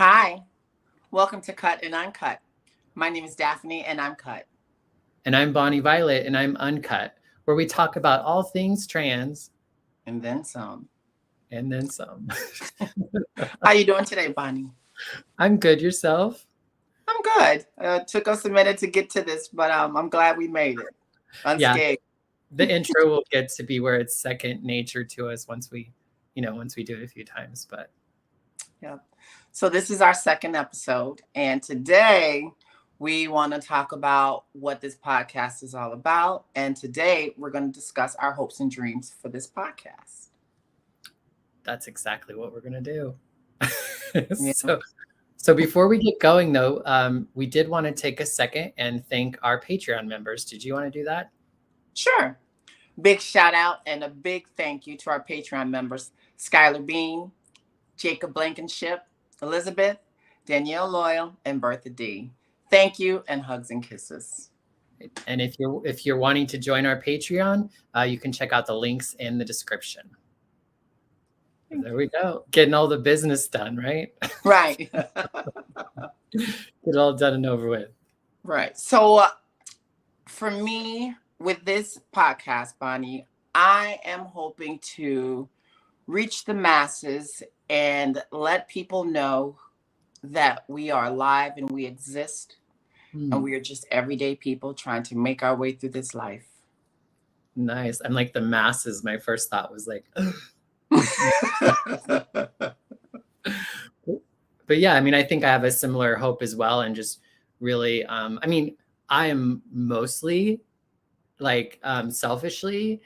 Hi, welcome to Cut and Uncut. My name is Daphne and I'm cut. And I'm Bonnie Violet, and I'm Uncut, where we talk about all things trans And then some. and then some. How you doing today, Bonnie? I'm good. Yourself? I'm good. Took us a minute to get to this, but I'm glad we made it. Yeah, Unscathed. the intro will get to be where it's second nature to us once we do it a few times. But Yep. So this is our second episode, and today we want to talk about what this podcast is all about. And today we're going to discuss our hopes and dreams for this podcast. that's exactly what we're gonna do. Yeah. So before we get going, though, we did want to take a second and thank our Patreon members. Did you want to do that? Sure. Big shout out and a big thank you to our Patreon members, Skylar Bean, Jacob Blankenship, Elizabeth, Danielle Loyal, and Bertha D. Thank you and hugs and kisses. And if you're wanting to join our Patreon, you can check out the links in the description. There we go. Getting all the business done, right? Right. Get it all done and over with. Right. So for me, with this podcast, Bonnie, I am hoping to reach the masses and let people know that we are alive and we exist and we are just everyday people trying to make our way through this life. Nice. I'm like the masses. My first thought was like, but yeah, I mean, I think I have a similar hope as well. And just really, I mean, I am mostly like selfishly,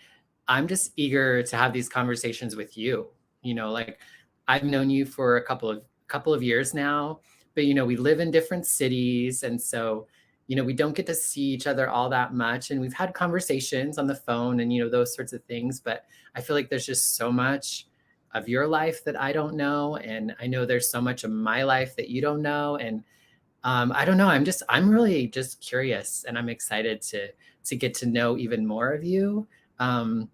I'm just eager to have these conversations with you. Like I've known you for a couple of years now, but we live in different cities, and so we don't get to see each other all that much. And we've had conversations on the phone and those sorts of things, but I feel like there's just so much of your life that I don't know, and I know there's so much of my life that you don't know. And I don't know. I'm really just curious, and I'm excited to get to know even more of you. And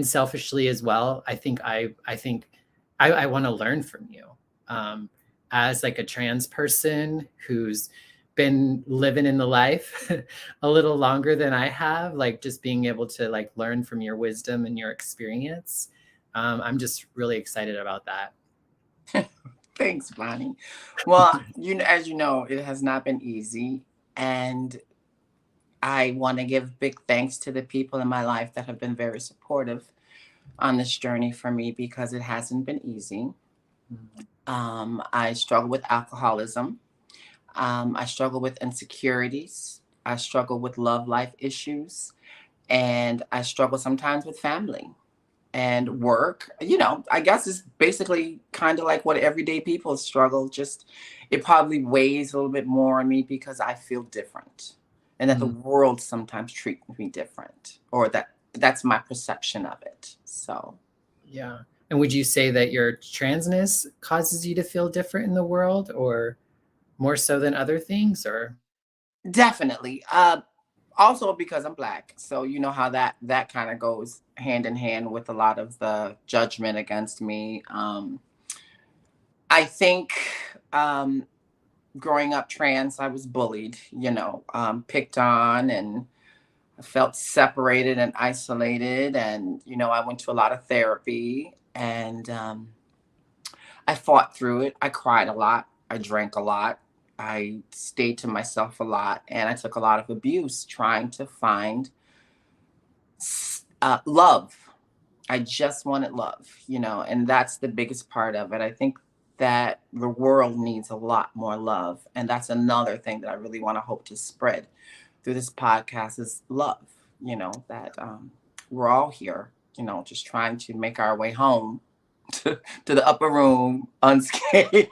selfishly as well, I want to learn from you, as like a trans person who's been living in the life a little longer than I have. Like just being able to like learn from your wisdom and your experience. I'm just really excited about that. Thanks, Bonnie. Well, as you know, it has not been easy, and I want to give big thanks to the people in my life that have been very supportive on this journey for me because it hasn't been easy. I struggle with alcoholism. I struggle with insecurities. I struggle with love life issues, and I struggle sometimes with family and work. I guess it's basically kind of like what everyday people struggle. Just it probably weighs a little bit more on me because I feel different, and that the world sometimes treats me different, or that's my perception of it. So, yeah. And would you say that your transness causes you to feel different in the world, or more so than other things, or? definitely. Also because I'm Black, so you know how that kind of goes hand in hand with a lot of the judgment against me. I think growing up trans, I was bullied, picked on, and I felt separated and isolated. And I went to a lot of therapy, and I fought through it. I cried a lot. I drank a lot. I stayed to myself a lot, and I took a lot of abuse trying to find love. I just wanted love, and that's the biggest part of it. I think that the world needs a lot more love, and that's another thing that I really want to hope to spread through this podcast is love. That we're all here, just trying to make our way home to the upper room unscathed.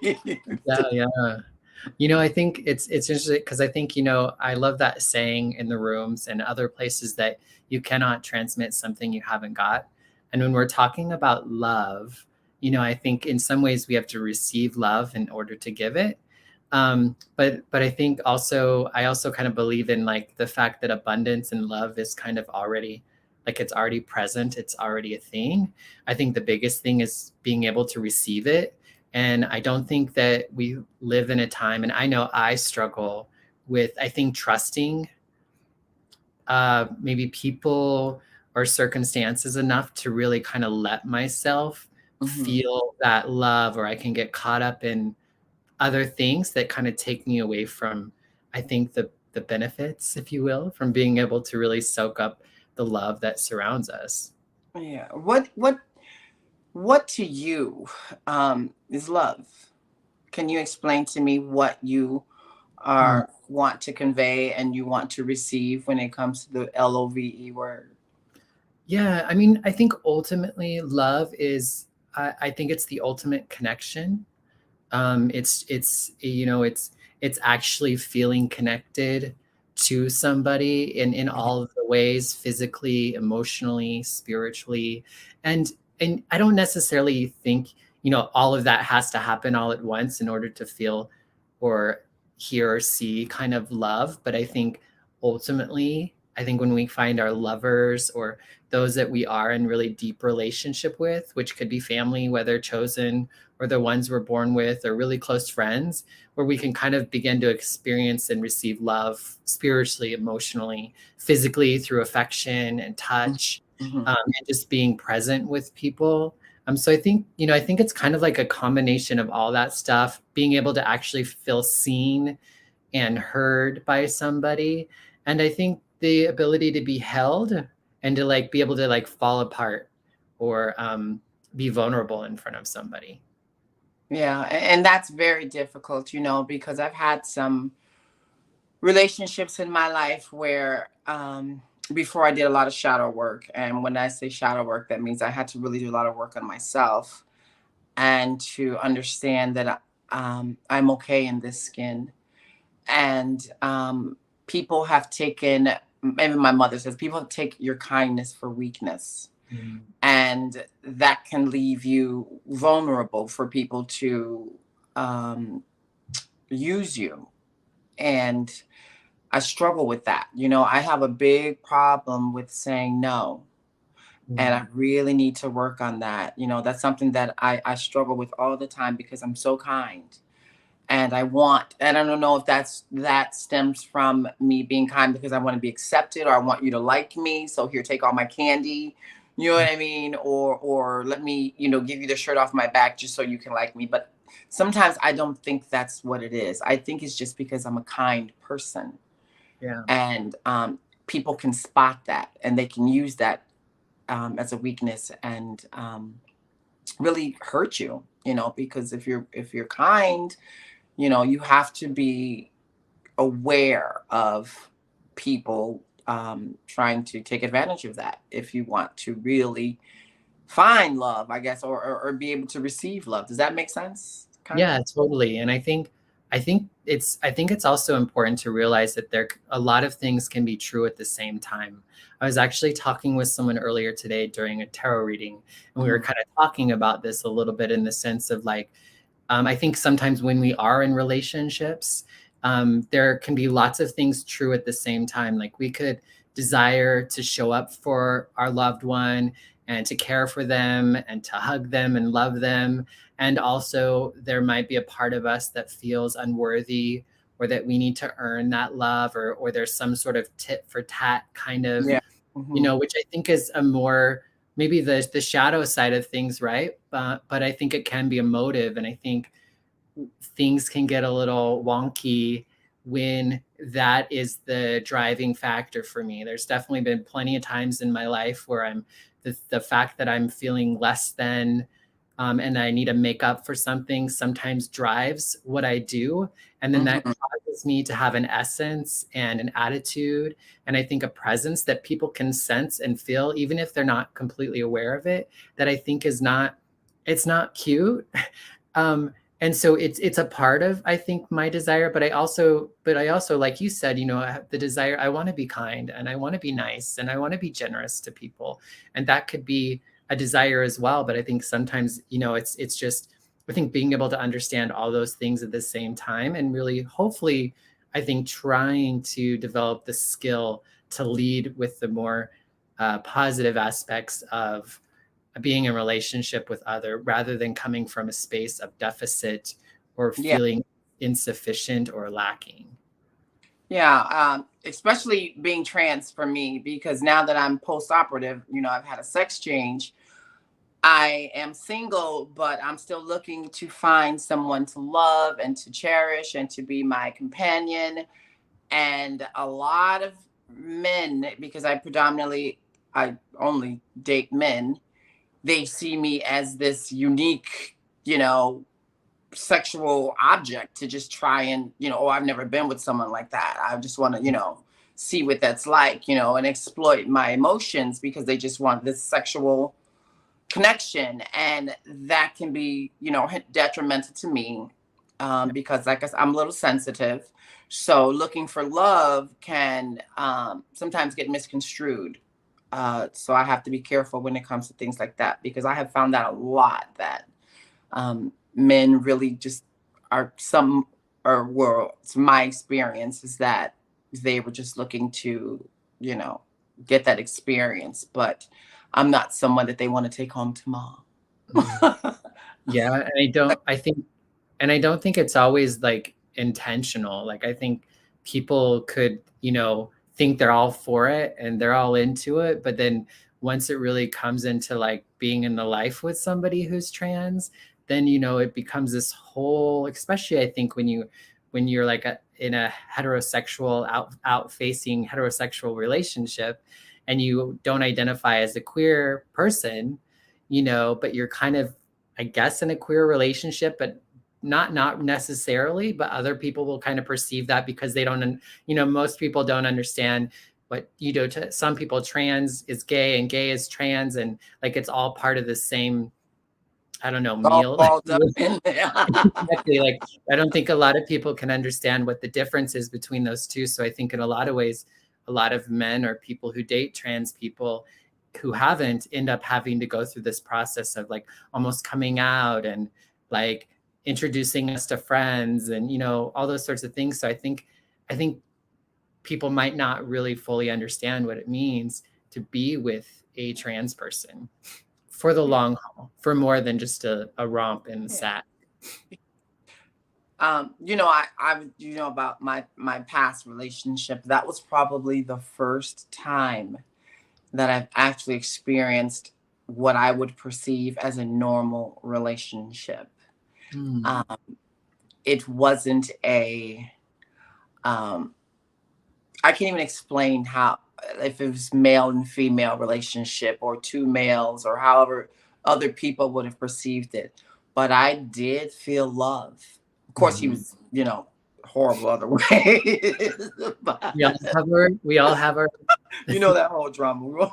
Yeah. I think it's interesting because I think, I love that saying in the rooms and other places that you cannot transmit something you haven't got. And when we're talking about love, I think in some ways we have to receive love in order to give it. But I think I also kind of believe in like the fact that abundance and love is kind of already like it's already present. It's already a thing. I think the biggest thing is being able to receive it. And I don't think that we live in a time, and I know I struggle with, I think, trusting maybe people or circumstances enough to really kind of let myself Hmm. feel that love, or I can get caught up in other things that kind of take me away from, I think, the benefits, if you will, from being able to really soak up the love that surrounds us. Yeah. What to you is love? Can you explain to me what you Mm. are want to convey and you want to receive when it comes to the LOVE word? Yeah, I mean, I think ultimately love is, I think it's the ultimate connection. It's it's actually feeling connected to somebody in all of the ways, physically, emotionally, spiritually. And and I don't necessarily think, all of that has to happen all at once in order to feel or hear or see kind of love. But I think ultimately, I think when we find our lovers, or those that we are in really deep relationship with, which could be family, whether chosen, or the ones we're born with, or really close friends, where we can kind of begin to experience and receive love spiritually, emotionally, physically, through affection and touch, Hmm. and just being present with people. So I think it's kind of like a combination of all that stuff, being able to actually feel seen and heard by somebody. And I think the ability to be held and to like be able to like fall apart, or be vulnerable in front of somebody. Yeah, and that's very difficult, because I've had some relationships in my life where before I did a lot of shadow work. And when I say shadow work, that means I had to really do a lot of work on myself and to understand that I'm okay in this skin. And people have taken, maybe my mother says, people take your kindness for weakness. Mm. And that can leave you vulnerable for people to um, use you. And I struggle with that. I have a big problem with saying no. And Mm. I really need to work on that. That's something that I struggle with all the time because I'm so kind. And I don't know if that stems from me being kind because I want to be accepted, or I want you to like me. So here, take all my candy. You know what I mean? Or let me, give you the shirt off my back just so you can like me. But sometimes I don't think that's what it is. I think it's just because I'm a kind person. Yeah. And people can spot that and they can use that as a weakness and really hurt you, because if you're kind, you have to be aware of people trying to take advantage of that if you want to really find love, I guess, or be able to receive love. Does that make sense? Kind of. Yeah, totally. And I think it's also important to realize that a lot of things can be true at the same time. I was actually talking with someone earlier today during a tarot reading, and we were Hmm. kind of talking about this a little bit, in the sense of like, I think sometimes when we are in relationships, there can be lots of things true at the same time. Like, we could desire to show up for our loved one and to care for them and to hug them and love them. And also, there might be a part of us that feels unworthy, or that we need to earn that love, or there's some sort of tit for tat kind of, Yeah. Hmm. which I think is a more, maybe the shadow side of things, right? But I think it can be a motive, and I think things can get a little wonky when that is the driving factor for me. There's definitely been plenty of times in my life where the fact that I'm feeling less than, and I need to make up for something, sometimes drives what I do. And then that Hmm. causes me to have an essence and an attitude, and I think a presence that people can sense and feel, even if they're not completely aware of it, that I think it's not cute. Um, and so it's a part of, I think, my desire, but I also, like you said, I have the desire. I want to be kind, and I want to be nice, and I want to be generous to people, and that could be a desire as well. But I think sometimes, it's just, I think, being able to understand all those things at the same time, and really, hopefully, I think, trying to develop the skill to lead with the more positive aspects of being in relationship with other, rather than coming from a space of deficit or Yeah. feeling insufficient or lacking. Yeah, especially being trans for me, because now that I'm post-operative, I've had a sex change. I am single, but I'm still looking to find someone to love and to cherish and to be my companion. And a lot of men, because I only date men, they see me as this unique, you know, sexual object to just try and, oh, I've never been with someone like that. I just want to, see what that's like, and exploit my emotions because they just want this sexual connection. And that can be, detrimental to me, because, like I said, I'm a little sensitive. So looking for love can, sometimes get misconstrued. So I have to be careful when it comes to things like that, because I have found out a lot that, men really just are some, or were, it's my experience is that they were just looking to, you know, get that experience, but I'm not someone that they want to take home to mom. Yeah, and I don't think it's always like intentional. Like I think people could, think they're all for it and they're all into it, but then once it really comes into like being in the life with somebody who's trans, then it becomes this whole, especially I think when you're like in a heterosexual out facing heterosexual relationship and you don't identify as a queer person, but you're kind of, I guess, in a queer relationship, but not necessarily, but other people will kind of perceive that because they don't, most people don't understand what, to some people trans is gay and gay is trans, and like it's all part of the same, I don't know, All meal. balled up in there. Exactly. Like I don't think a lot of people can understand what the difference is between those two. So I think in a lot of ways, a lot of men or people who date trans people who haven't end up having to go through this process of like almost coming out and like introducing us to friends and all those sorts of things. So I think people might not really fully understand what it means to be with a trans person for the long haul, for more than just a romp in the Yeah. sack. About my past relationship. That was probably the first time that I've actually experienced what I would perceive as a normal relationship. Mm. Um, it wasn't a, um, I can't even explain how, if it was male and female relationship or two males or however other people would have perceived it. But I did feel love. Of course, he Mhm. was, horrible other ways. We all But have our that whole drama.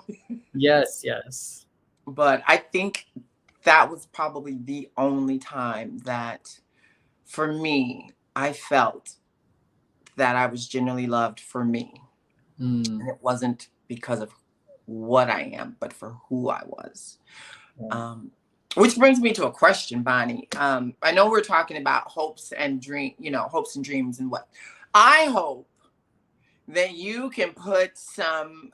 yes, yes. But I think that was probably the only time that, for me, I felt that I was genuinely loved for me. And Mm. it wasn't because of what I am, but for who I was. Yeah. Um, which brings me to a question, Bonnie. I know we're talking about hopes and dreams and what. I hope that you can put some,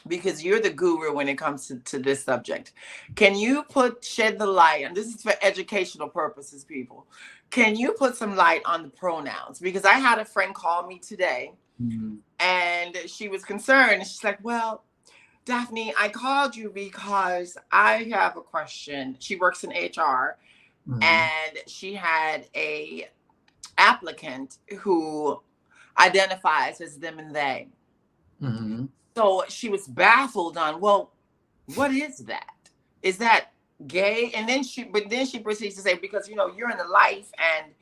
because you're the guru when it comes to this subject. Can you shed the light, and this is for educational purposes, people. Can you put some light on the pronouns? Because I had a friend call me today Mm. and she was concerned. She's like, well, Daphne, I called you because I have a question. She works in HR, Mm. and she had a applicant who identifies as them and they. Mhm. So she was baffled on, well, what is that? Is that gay? And then she proceeds to say, because you're in the life, and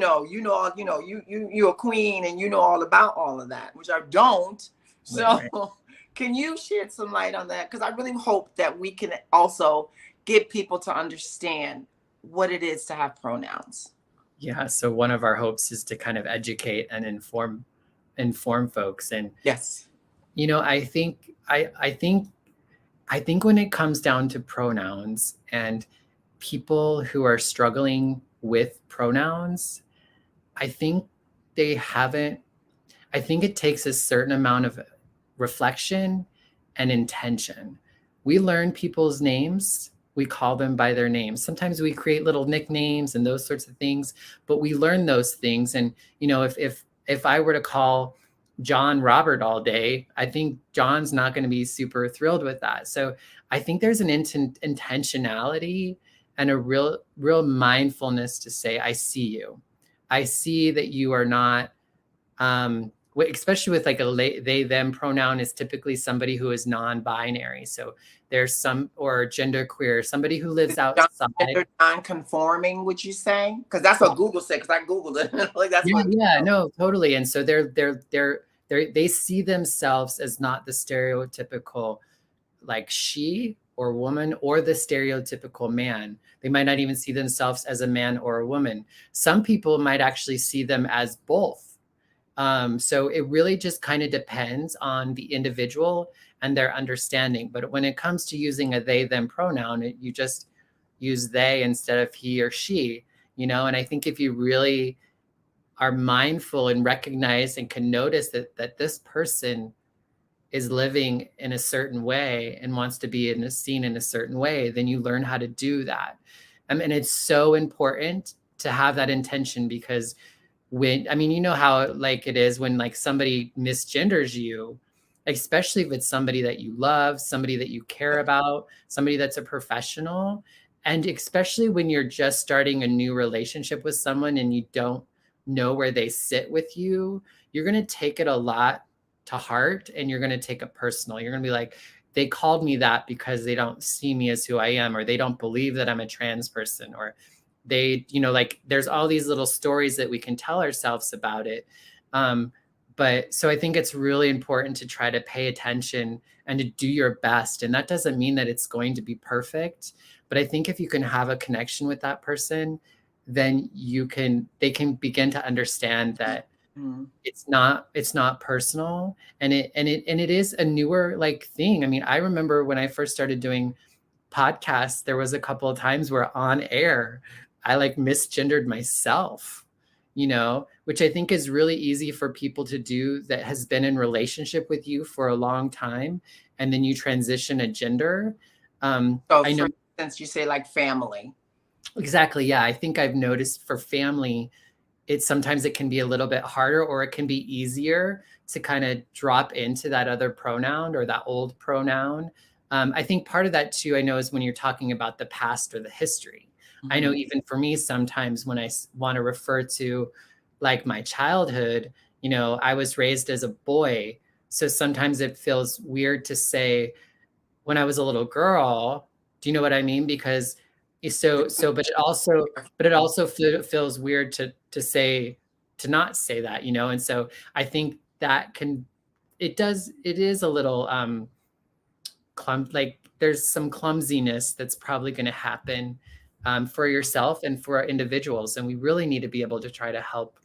all, you're a queen, and you know all about all of that, which I don't. Right, So right. can you shed some light on that? Because I really hope that we can also get people to understand what it is to have pronouns. Yeah, so one of our hopes is to kind of educate and inform folks. And Yes. I think when it comes down to pronouns and people who are struggling with pronouns, I think they haven't I think it takes a certain amount of reflection and intention. we learn people's names. We call them by their names. Sometimes we create little nicknames and those sorts of things, but we learn those things. And, you know, if I were to call John Robert all day, I think John's not going to be super thrilled with that. So I think there's an intentionality and a real mindfulness to say, I see you. I see that you are not, especially with like they, them pronoun is typically somebody who is non-binary. So there's some, or genderqueer, somebody who lives outside. Gender non-conforming, would you say? Because that's what Google said, because I Googled it. Like that's what. Yeah, no, totally. And so they see themselves as not the stereotypical like she or woman or the stereotypical man. They might not even see themselves as a man or a woman. Some people might actually see them as both. So it really just kind of depends on the individual and their understanding. But when it comes to using a they, them pronoun, you just use they instead of he or she, you know? And I think if you really are mindful and recognize and can notice that this person is living in a certain way and wants to be seen in a certain way, then you learn how to do that. And it's so important to have that intention, because you know how like it is when like somebody misgenders you, especially if it's somebody that you love, somebody that you care about, somebody that's a professional. And especially when you're just starting a new relationship with someone and you don't know where they sit with you, you're going to take it a lot to heart and you're going to take it personal. You're going to be like, they called me that because they don't see me as who I am, or they don't believe that I'm a trans person, or they, you know, like there's all these little stories that we can tell ourselves about it. But so I think it's really important to try to pay attention and to do your best. And that doesn't mean that it's going to be perfect, but I think if you can have a connection with that person, then they can begin to understand that it's not personal, and it is a newer like thing. I mean, I remember when I first started doing podcasts, there was a couple of times where on air I like misgendered myself, you know, which I think is really easy for people to do that has been in relationship with you for a long time, and then you transition a gender. So I know, for instance, you say like family. exactly. Yeah, I think I've noticed for family, sometimes it can be a little bit harder, or it can be easier to kind of drop into that other pronoun or that old pronoun. I think part of that too, I know, is when you're talking about the past or the history. I know even for me, sometimes when I want to refer to like my childhood, you know, I was raised as a boy. So sometimes it feels weird to say when I was a little girl. Do you know what I mean? Because but it also feels weird to say, to not say that, you know? And so I think that it is a little like there's some clumsiness that's probably going to happen for yourself and for individuals. And we really need to be able to try to help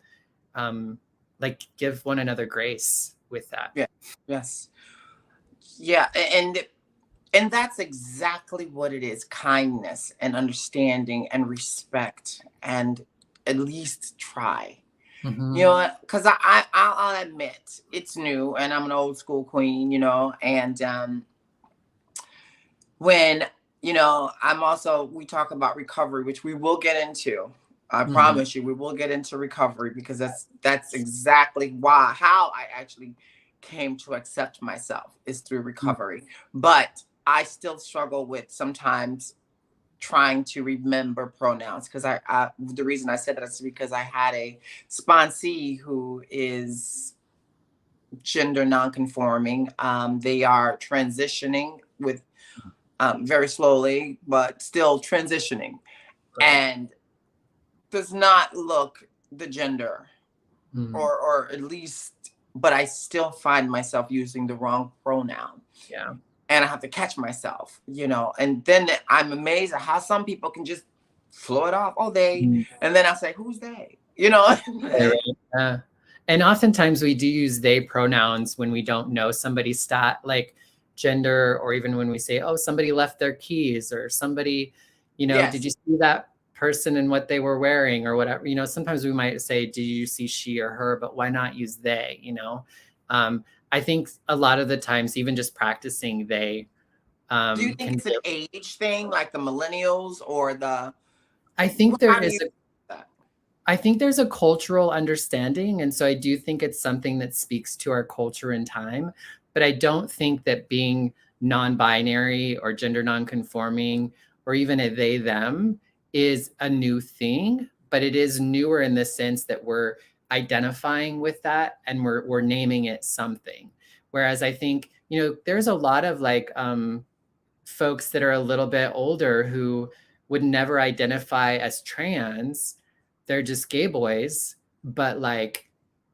like give one another grace with that. Yeah. Yes. Yeah. And that's exactly what it is: kindness and understanding and respect, and at least try. You know, because I'll admit it's new, and I'm an old school queen, you know, and when, you know, we talk about recovery, which we will get into. I promise you, we will get into recovery, because that's exactly how I actually came to accept myself, is through recovery. But I still struggle with sometimes trying to remember pronouns, because the reason I said that is because I had a sponsee who is gender nonconforming. They are transitioning with very slowly, but still transitioning, and does not look the gender, or at least, but I still find myself using the wrong pronoun. Yeah. And I have to catch myself, you know, and then I'm amazed at how some people can just flow it off. Oh, they, and then I say, who's they? You know? Yeah. And oftentimes we do use they pronouns when we don't know somebody's like gender, or even when we say, oh, somebody left their keys, or somebody, you know, Yes. Did you see that person and what they were wearing, or whatever? You know, sometimes we might say, do you see she or her? But why not use they, you know? I think a lot of the times, even just practicing they Do you think can it's an age thing, like the millennials or the? I think there How do is you a that? I think there's a cultural understanding. And so I do think it's something that speaks to our culture and time. But I don't think that being non binary or gender non conforming or even a they them is a new thing. But it is newer in the sense that we're identifying with that and we're naming it something. Whereas I think, there's a lot of like folks that are a little bit older who would never identify as trans. They're just gay boys, but like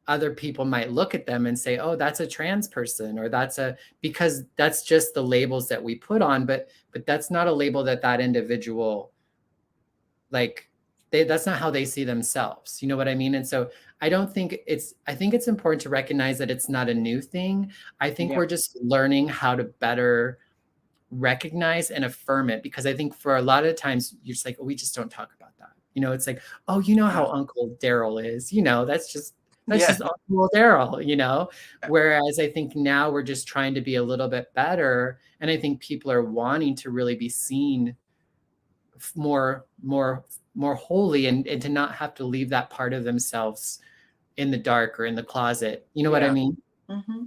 other people might look at them and say, "Oh, that's a trans person," or because that's just the labels that we put on, but that's not a label that individual like that's not how they see themselves. You know what I mean? And so I think it's important to recognize that it's not a new thing. I think Yeah, we're just learning how to better recognize and affirm it, because I think for a lot of times you're just like, oh, we just don't talk about that. It's like, oh, how yeah, Uncle Daryl is, that's yeah, just Uncle Daryl. Whereas I think now we're just trying to be a little bit better. And I think people are wanting to really be seen more wholly, and to not have to leave that part of themselves in the dark or in the closet. You know what I yeah. mean? Hmm.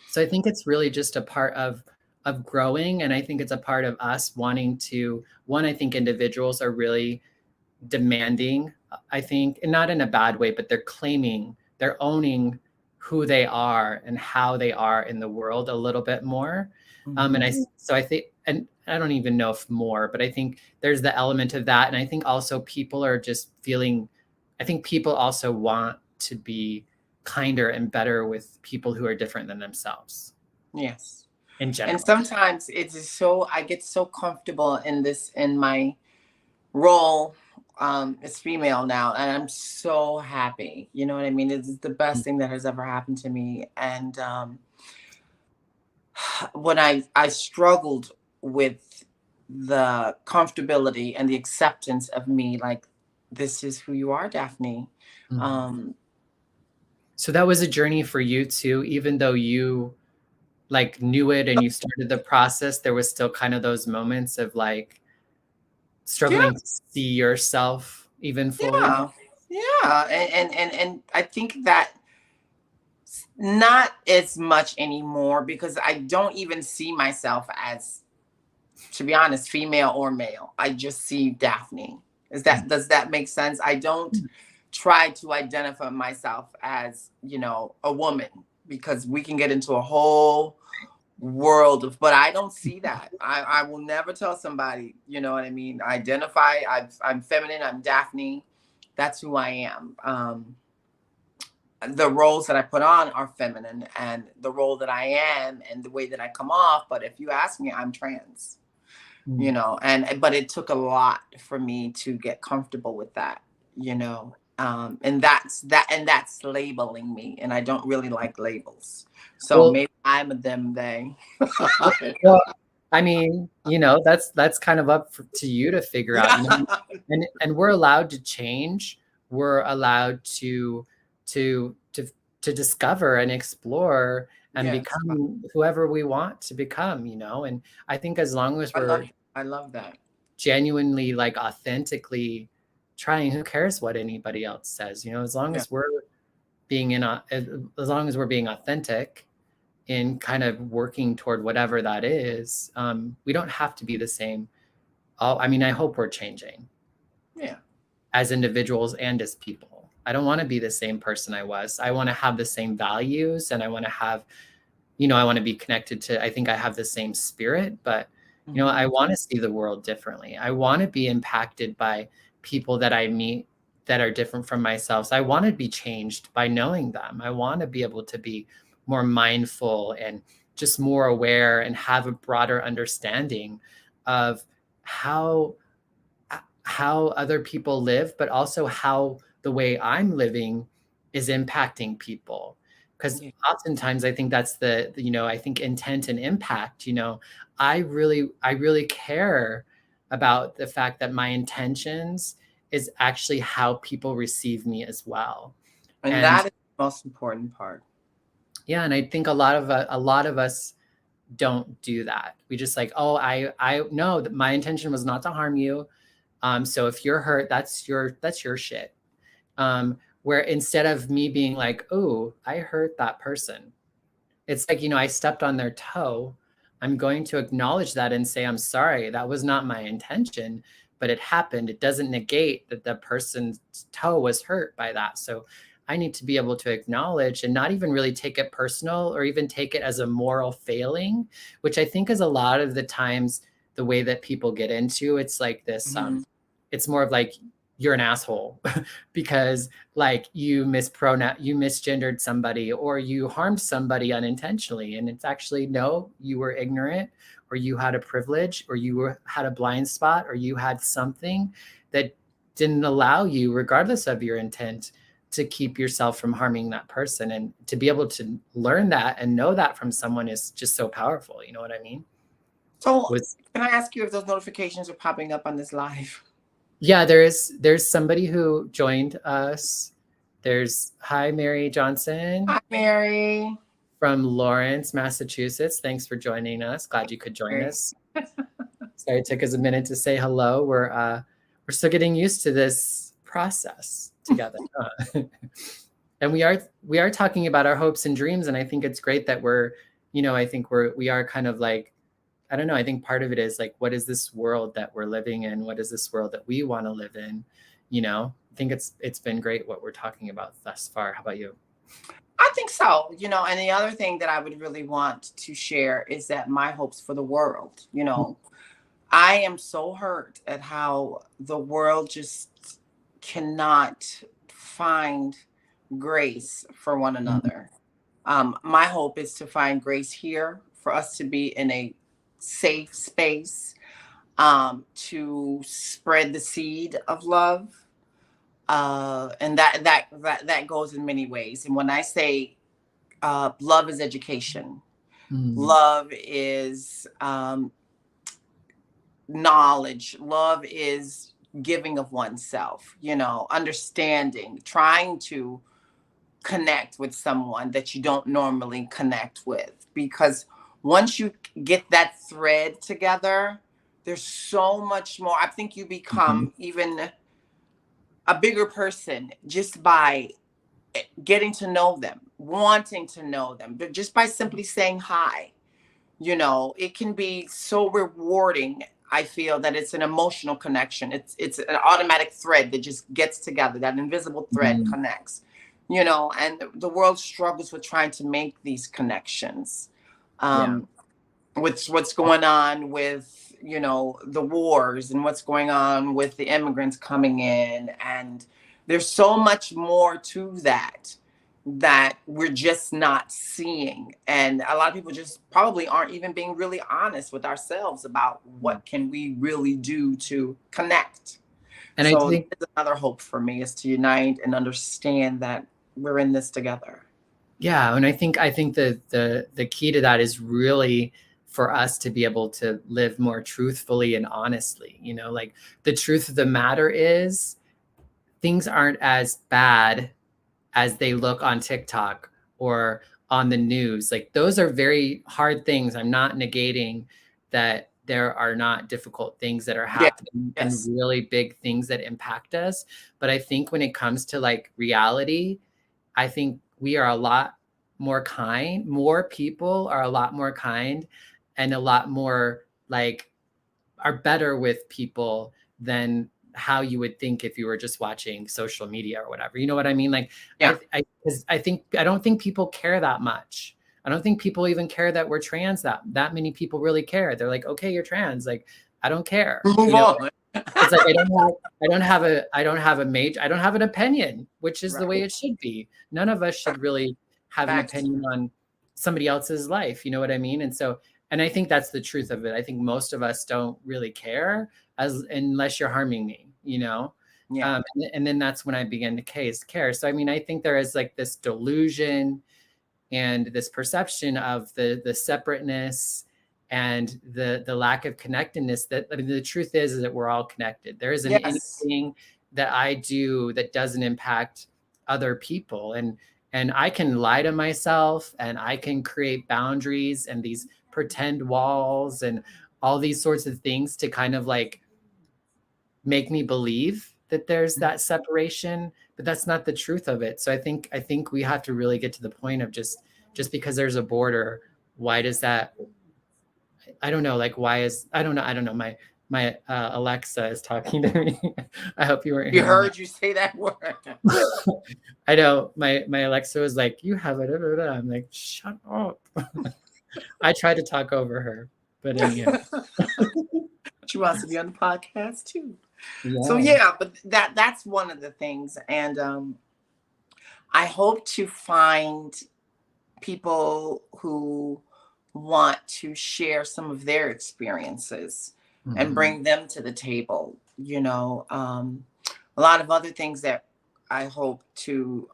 So I think it's really just a part of growing, and I think it's a part of us wanting to I think individuals are really demanding, I think, and not in a bad way, but they're owning who they are and how they are in the world a little bit more. And Hmm. I think, and I don't even know if more, but I think there's the element of that. And I think also people are just feeling, I think people also want to be kinder and better with people who are different than themselves Yes. in And general. sometimes I get so comfortable in my role as female now, and I'm so happy. You know what I mean? It's the best thing that has ever happened to me. And when I struggled with the comfortability and the acceptance of me, like, this is who you are, Daphne. Mhm. Um, So that was a journey for you too, even though you like knew it and you started the process, there was still kind of those moments of like yeah, struggling to see yourself even fully. yeah, yeah, and I think that not as much anymore, because I don't even see myself as, to be honest, female or male. I just see Daphne. Does that make sense? I don't try to identify myself as, a woman, because we can get into a whole world of, but I don't see that. I will never tell somebody, you know what I mean? I'm feminine, I'm Daphne. That's who I am. The roles that I put on are feminine, and the role that I am and the way that I come off. But if you ask me, I'm trans, Mm. and but it took a lot for me to get comfortable with that, and that's labeling me, and I don't really like labels. So Well, maybe I'm a them, they. well, I mean, that's kind of up to you to figure out, Yeah. and we're allowed to change. We're allowed to to discover and explore and Yes, become whoever we want to become. And I think as long as I love we're I love that. genuinely, like, authentically trying, who cares what anybody else says, as long Yeah. as we're being as long as we're being authentic in kind of working toward whatever that is. We don't have to be the same. I mean, I hope we're changing Yeah. as individuals and as people. I don't want to be the same person I was. I want to have the same values, and I want to have, I want to be connected to, I think I have the same spirit, but I Hmm. want to see the world differently. I want to be impacted by people that I meet that are different from myself. So I want to be changed by knowing them. I want to be able to be more mindful and just more aware and have a broader understanding of how other people live, but also how the way I'm living is impacting people. Because Yeah. oftentimes I think that's I think intent and impact. I really care about the fact that my intentions is actually how people receive me as well. And And that is the most important part. yeah, and I think a lot of us don't do that. We just like, oh, I know that my intention was not to harm you. So if you're hurt, that's your shit. Where instead of me being like, oh, I hurt that person, it's like, I stepped on their toe. I'm going to acknowledge that and say, I'm sorry, that was not my intention, but it happened. It doesn't negate that the person's toe was hurt by that. So I need to be able to acknowledge and not even really take it personal or even take it as a moral failing, which I think is a lot of the times the way that people get into. It's like this, it's more of like, you're an asshole because like you misgendered somebody or you harmed somebody unintentionally. And it's actually, no, you were ignorant, or you had a privilege, or had a blind spot, or you had something that didn't allow you, regardless of your intent, to keep yourself from harming that person. And to be able to learn that and know that from someone is just so powerful. You know what I mean? So can I ask you if those notifications are popping up on this live? Yeah, there's somebody who joined us. Hi, Mary Johnson. Hi, Mary. From Lawrence, Massachusetts. Thanks for joining us. Glad you could join us. Sorry it took us a minute to say hello. We're still getting used to this process together. And we are talking about our hopes and dreams. And I think it's great that we are kind of like, I don't know. I think part of it is like, what is this world that we're living in? What is this world that we want to live in? I think it's been great what we're talking about thus far. How about you? I think so. And the other thing that I would really want to share is that my hopes for the world, I am so hurt at how the world just cannot find grace for one another. My hope is to find grace here, for us to be in a safe space, to spread the seed of love, and that goes in many ways. And when I say love is education, love is knowledge, love is giving of oneself, understanding, trying to connect with someone that you don't normally connect with, because once you get that thread together, there's so much more. I think you become even a bigger person just by getting to know them, wanting to know them, but just by simply saying hi. It can be so rewarding. I feel that it's an emotional connection. It's an automatic thread that just gets together. That invisible thread connects. And the world struggles with trying to make these connections. With what's going on with, the wars, and what's going on with the immigrants coming in. And there's so much more to that we're just not seeing. And a lot of people just probably aren't even being really honest with ourselves about what can we really do to connect. And so I think another hope for me is to unite and understand that we're in this together. Yeah. And I think the key to that is really for us to be able to live more truthfully and honestly. Like, the truth of the matter is, things aren't as bad as they look on TikTok or on the news. Like, those are very hard things. I'm not negating that there are not difficult things that are happening and really big things that impact us. But I think when it comes to like reality, I think we are a lot more kind. More people are a lot more kind and a lot more like are better with people than how you would think if you were just watching social media or whatever. You know what I mean? Like, I don't think people care that much. I don't think people even care that we're trans. That many people really care. They're like, okay, you're trans. Like, I don't care. Move on. It's like, I don't have an opinion, which is the way it should be. None of us should really have an opinion on somebody else's life. You know what I mean? And I think that's the truth of it. I think most of us don't really care unless you're harming me, and then that's when I begin to care. So, I mean, I think there is like this delusion and this perception of the separateness and the lack of connectedness. That, I mean, the truth is that we're all connected. There isn't anything that I do that doesn't impact other people. And I can lie to myself, and I can create boundaries and these pretend walls and all these sorts of things to kind of like make me believe that there's that separation, but that's not the truth of it. So I think we have to really get to the point of just because there's a border, why does that, I don't know, like why is, I don't know, my Alexa is talking to me. I hope you weren't You hearing that. heard you say that word. I know my Alexa was like, you have it. I'm like, shut up. I tried to talk over her, but anyhow. She wants to be on the podcast too. So Yeah. yeah, but that's one of the things. And I hope to find people who want to share some of their experiences and Mhm. bring them to the table. A lot of other things that I hope to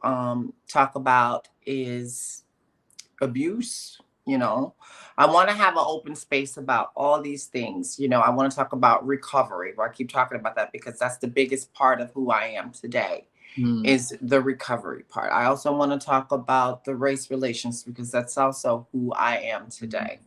talk about is abuse. I want to have an open space about all these things. I want to talk about recovery. I keep talking about that because that's the biggest part of who I am today, Mm. is the recovery part. I also want to talk about the race relations because that's also who I am today.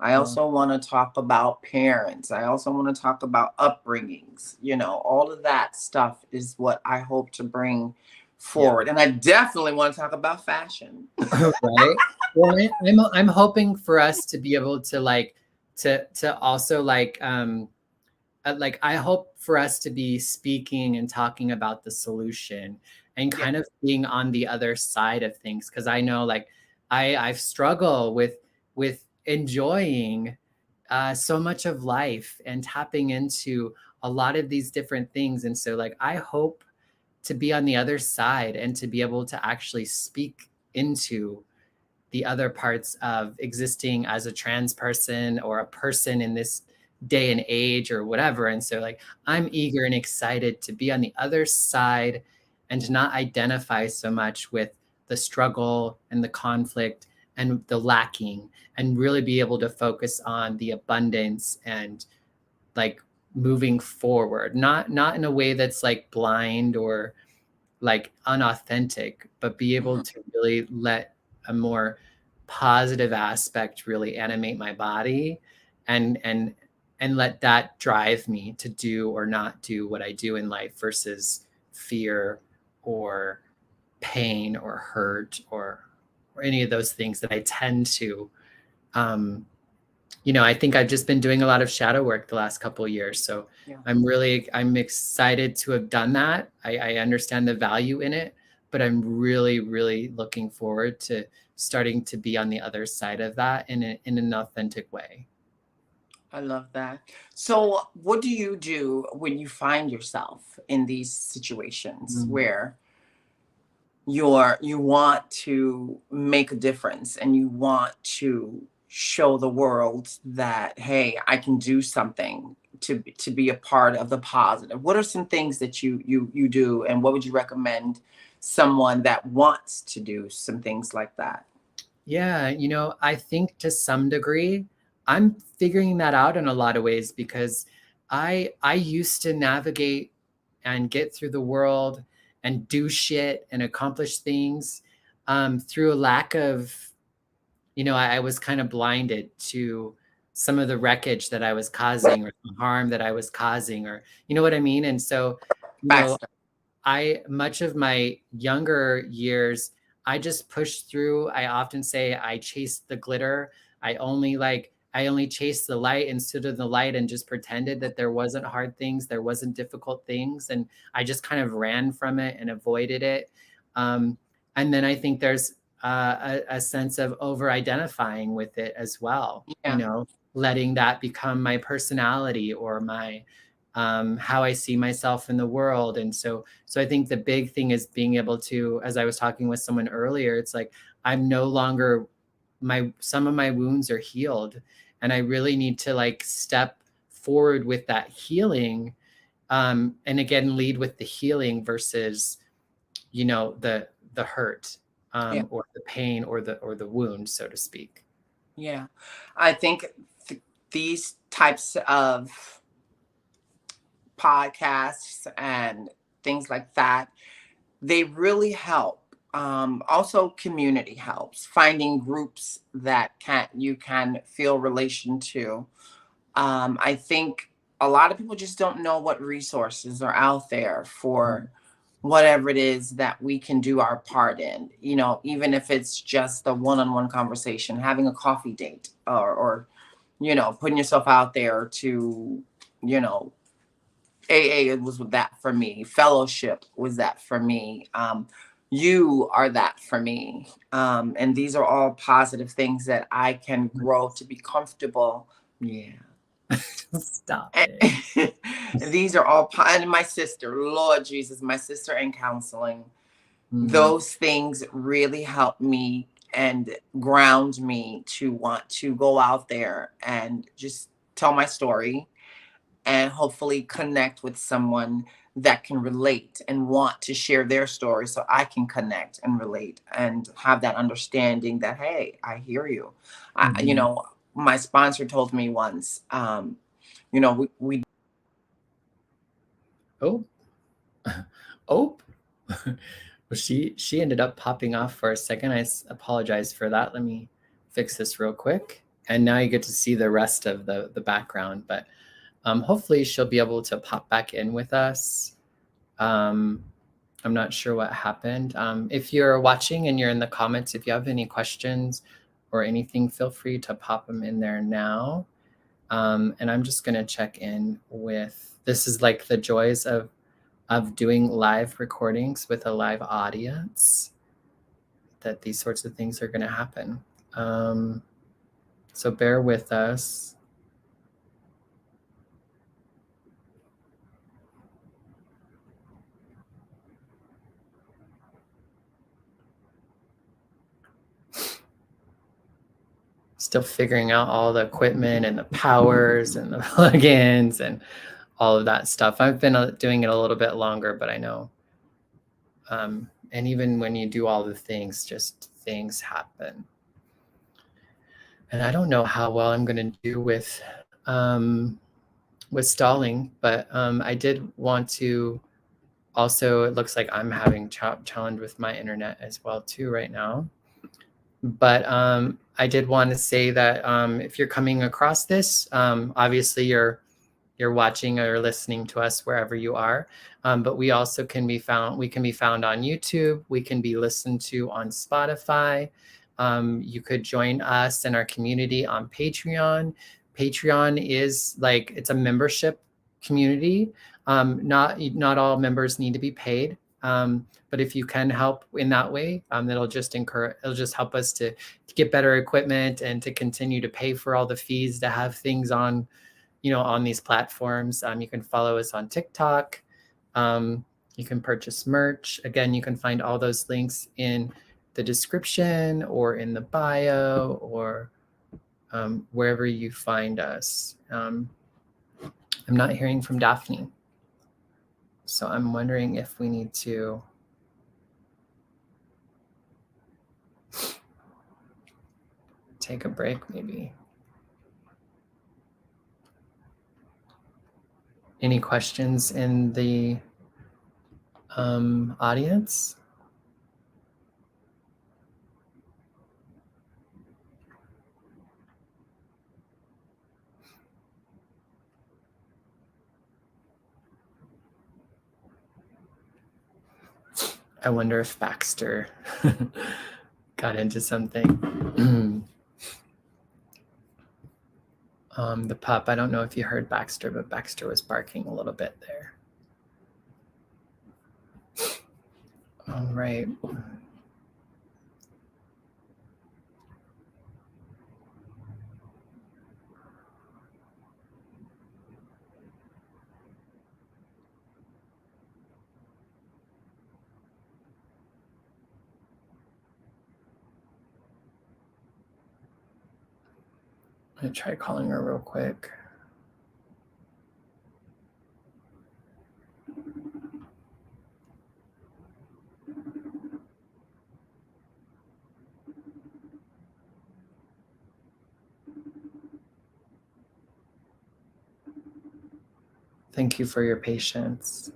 I Yeah. also want to talk about parents. I also want to talk about upbringings. All of that stuff is what I hope to bring Yeah. forward. And I definitely want to talk about fashion. Right. Well, I'm hoping for us to be able to like to also like I hope for us to be speaking and talking about the solution and Yeah. kind of being on the other side of things, because I know like I've struggled with enjoying so much of life and tapping into a lot of these different things. And so like I hope to be on the other side and to be able to actually speak into the other parts of existing as a trans person or a person in this day and age or whatever. And so like I'm eager and excited to be on the other side and to not identify so much with the struggle and the conflict and the lacking, and really be able to focus on the abundance and like moving forward, not in a way that's like blind or like unauthentic, but be able Mhm. to really let a more positive aspect really animate my body and let that drive me to do or not do what I do in life versus fear or pain or hurt or any of those things that I tend to um I think I've just been doing a lot of shadow work the last couple of years. So Yeah. I'm excited to have done that. I understand the value in it, but I'm really, really looking forward to starting to be on the other side of that in an authentic way. I love that. So, what do you do when you find yourself in these situations Mm. where you want to make a difference and you want to show the world that, hey, I can do something to be a part of the positive? What are some things that you do, and what would you recommend someone that wants to do some things like that? Yeah, I think to some degree, I'm figuring that out in a lot of ways because I used to navigate and get through the world and do shit and accomplish things through a lack of, I was kind of blinded to some of the wreckage that I was causing or the harm that I was causing, or you know what I mean? And so, you know, Baxter. I much of my younger years, I just pushed through. I often say I chased the glitter. I only chased the light instead of the light and just pretended that there wasn't hard things, there wasn't difficult things, and I just kind of ran from it and avoided it. Um, and then I think there's a sense of over identifying with it as well. Yeah. Letting that become my personality or my how I see myself in the world. And so I think the big thing is being able to, as I was talking with someone earlier, it's like I'm no longer some of my wounds are healed, and I really need to like step forward with that healing, and again lead with the healing versus the hurt, Yeah. or the pain or the wound, so to speak. Yeah. I think these types of podcasts and things like that, they really help Also community helps, finding groups that you can feel relation to. I think a lot of people just don't know what resources are out there for whatever it is that we can do our part in. You know, even if it's just a one-on-one conversation, having a coffee date, or you know, putting yourself out there to, you know, AA was that for me. Fellowship was that for me. You are that for me. And these are all positive things that I can grow to be comfortable. Yeah. Stop it. These are all, and my sister, Lord Jesus, my sister in counseling. Mhm. Those things really help me and ground me to want to go out there and just tell my story and hopefully connect with someone that can relate and want to share their story so I can connect and relate and have that understanding that, hey, I hear you. You Mhm. know, my sponsor told me once, you know, we Oh, oh. Well, she ended up popping off for a second. Apologize for that. Let me fix this real quick. And now you get to see the rest of the background, but hopefully she'll be able to pop back in with us. I'm not sure what happened. If you're watching and you're in the comments, if you have any questions or anything, feel free to pop them in there now. And I'm just going to check in with, this is like the joys of doing live recordings with a live audience, that these sorts of things are going to happen. So bear with us. Still figuring out all the equipment and the powers and the plugins and all of that stuff. I've been doing it a little bit longer, but I know. And even when you do all the things, just things happen. And I don't know how well I'm going to do with stalling, but I did want to also, it looks like I'm having challenge with my internet as well too right now. But I did want to say that if you're coming across this, obviously you're watching or listening to us wherever you are. But we also can be found on YouTube. We can be listened to on Spotify. You could join us in our community on Patreon. Patreon is like, it's a membership community. Not all members need to be paid. But if you can help in that way, it'll just help us to get better equipment and to continue to pay for all the fees to have things on, on these platforms. You can follow us on TikTok. You can purchase merch. Again, you can find all those links in the description or in the bio or wherever you find us. I'm not hearing from Daphne. So I'm wondering if we need to take a break, maybe. Any questions in the audience? I wonder if Baxter got into something. The pup, I don't know if you heard Baxter, but Baxter was barking a little bit there. All right. I'm going to try calling her real quick. Thank you for your patience.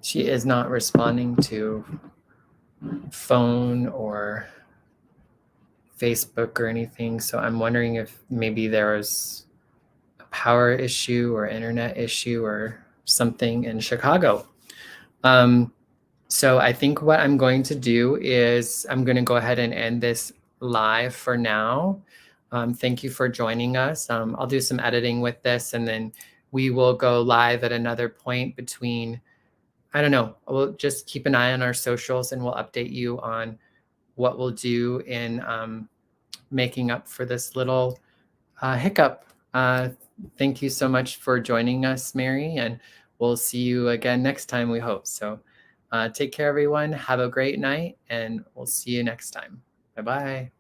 She is not responding to phone or Facebook or anything. So I'm wondering if maybe there's a power issue or internet issue or something in Chicago. So I think what I'm going to do is I'm going to go ahead and end this live for now. Thank you for joining us. I'll do some editing with this, and then we will go live at another point between, I don't know, we'll just keep an eye on our socials and we'll update you on what we'll do in making up for this little hiccup. Thank you so much for joining us, Mary, and we'll see you again next time, we hope. So take care, everyone. Have a great night, and we'll see you next time. Bye-bye.